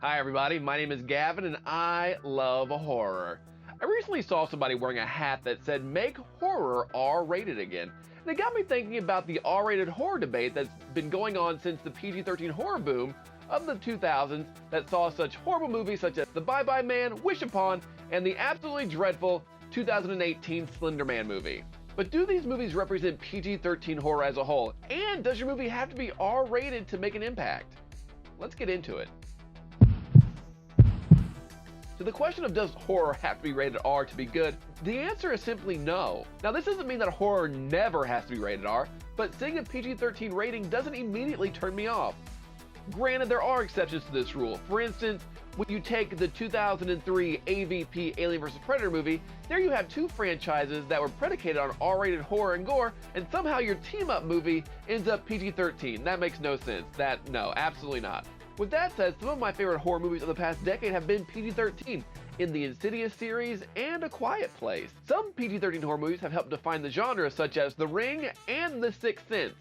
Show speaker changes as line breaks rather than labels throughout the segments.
Hi everybody, my name is Gavin and I love horror. I recently saw somebody wearing a hat that said make horror R-rated again. And it got me thinking about the R-rated horror debate that's been going on since the PG-13 horror boom of the 2000s that saw such horrible movies such as The Bye-Bye Man, Wish Upon, and the absolutely dreadful 2018 Slender Man movie. But do these movies represent PG-13 horror as a whole? And does your movie have to be R-rated to make an impact? Let's get into it. To the question of does horror have to be rated R to be good, the answer is simply no. Now this doesn't mean that horror never has to be rated R, but seeing a PG-13 rating doesn't immediately turn me off. Granted, there are exceptions to this rule. For instance, when you take the 2003 AVP Alien vs. Predator movie, there you have two franchises that were predicated on R-rated horror and gore, and somehow your team-up movie ends up PG-13. That makes no sense. No, absolutely not. With that said, some of my favorite horror movies of the past decade have been PG-13, in the Insidious series and A Quiet Place. Some PG-13 horror movies have helped define the genre, such as The Ring and The Sixth Sense.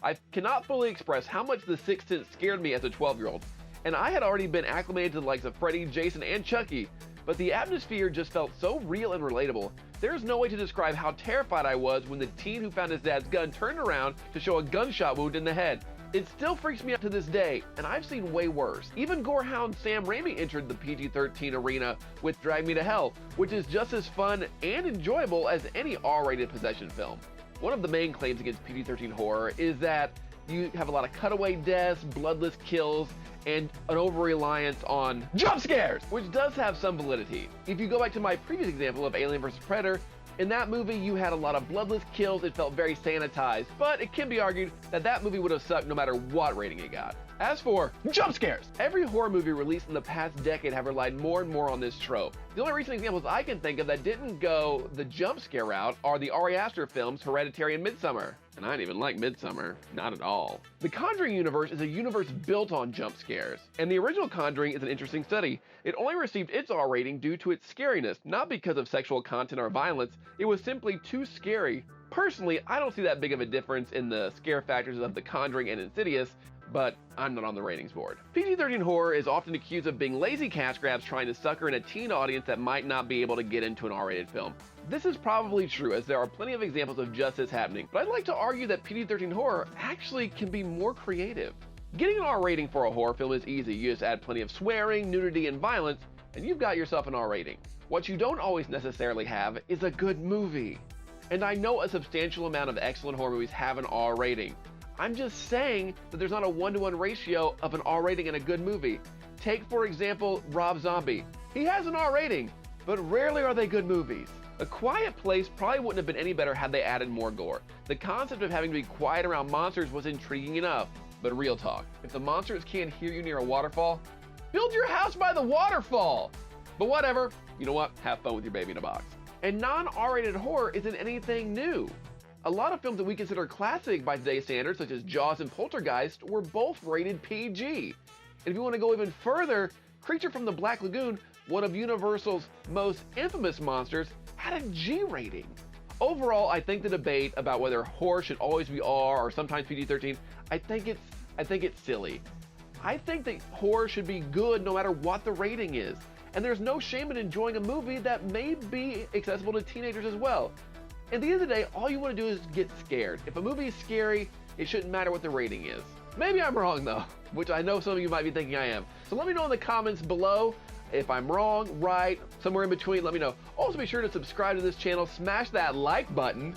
I cannot fully express how much The Sixth Sense scared me as a 12-year-old, and I had already been acclimated to the likes of Freddy, Jason, and Chucky, but the atmosphere just felt so real and relatable. There's no way to describe how terrified I was when the teen who found his dad's gun turned around to show a gunshot wound in the head. It still freaks me out to this day, and I've seen way worse. Even gorehound Sam Raimi entered the PG-13 arena with Drag Me to Hell, which is just as fun and enjoyable as any R-rated possession film. One of the main claims against PG-13 horror is that you have a lot of cutaway deaths, bloodless kills, and an over-reliance on jump scares, which does have some validity. If you go back to my previous example of Alien vs. Predator, in that movie, you had a lot of bloodless kills, it felt very sanitized, but it can be argued that that movie would have sucked no matter what rating it got. As for jump scares, every horror movie released in the past decade have relied more and more on this trope. The only recent examples I can think of that didn't go the jump scare route are the Ari Aster films Hereditary and Midsommar. And I didn't even like Midsommar, not at all. The Conjuring universe is a universe built on jump scares, and the original Conjuring is an interesting study. It only received its R rating due to its scariness, not because of sexual content or violence, it was simply too scary. Personally, I don't see that big of a difference in the scare factors of The Conjuring and Insidious, but I'm not on the ratings board. PG-13 horror is often accused of being lazy cash grabs trying to sucker in a teen audience that might not be able to get into an R-rated film. This is probably true, as there are plenty of examples of just this happening, but I'd like to argue that PG-13 horror actually can be more creative. Getting an R rating for a horror film is easy. You just add plenty of swearing, nudity, and violence, and you've got yourself an R rating. What you don't always necessarily have is a good movie. And I know a substantial amount of excellent horror movies have an R rating. I'm just saying that there's not a 1-to-1 ratio of an R rating and a good movie. Take, for example, Rob Zombie. He has an R rating, but rarely are they good movies. A Quiet Place probably wouldn't have been any better had they added more gore. The concept of having to be quiet around monsters was intriguing enough, but real talk, if the monsters can't hear you near a waterfall, build your house by the waterfall! But whatever, you know what, have fun with your baby in a box. And non-R-rated horror isn't anything new. A lot of films that we consider classic by today's standards, such as Jaws and Poltergeist, were both rated PG. And if you want to go even further, Creature from the Black Lagoon, one of Universal's most infamous monsters, had a G rating. Overall, I think the debate about whether horror should always be R or sometimes PG-13, I think it's silly. I think that horror should be good no matter what the rating is. And there's no shame in enjoying a movie that may be accessible to teenagers as well. At the end of the day, all you want to do is get scared. If a movie is scary, it shouldn't matter what the rating is. Maybe I'm wrong though, which I know some of you might be thinking I am. So let me know in the comments below if I'm wrong, right, somewhere in between, let me know. Also be sure to subscribe to this channel, smash that like button.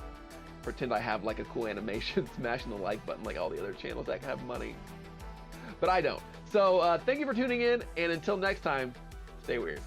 Pretend I have like a cool animation smashing the like button like all the other channels that have money. But I don't. So thank you for tuning in, and until next time, stay weird.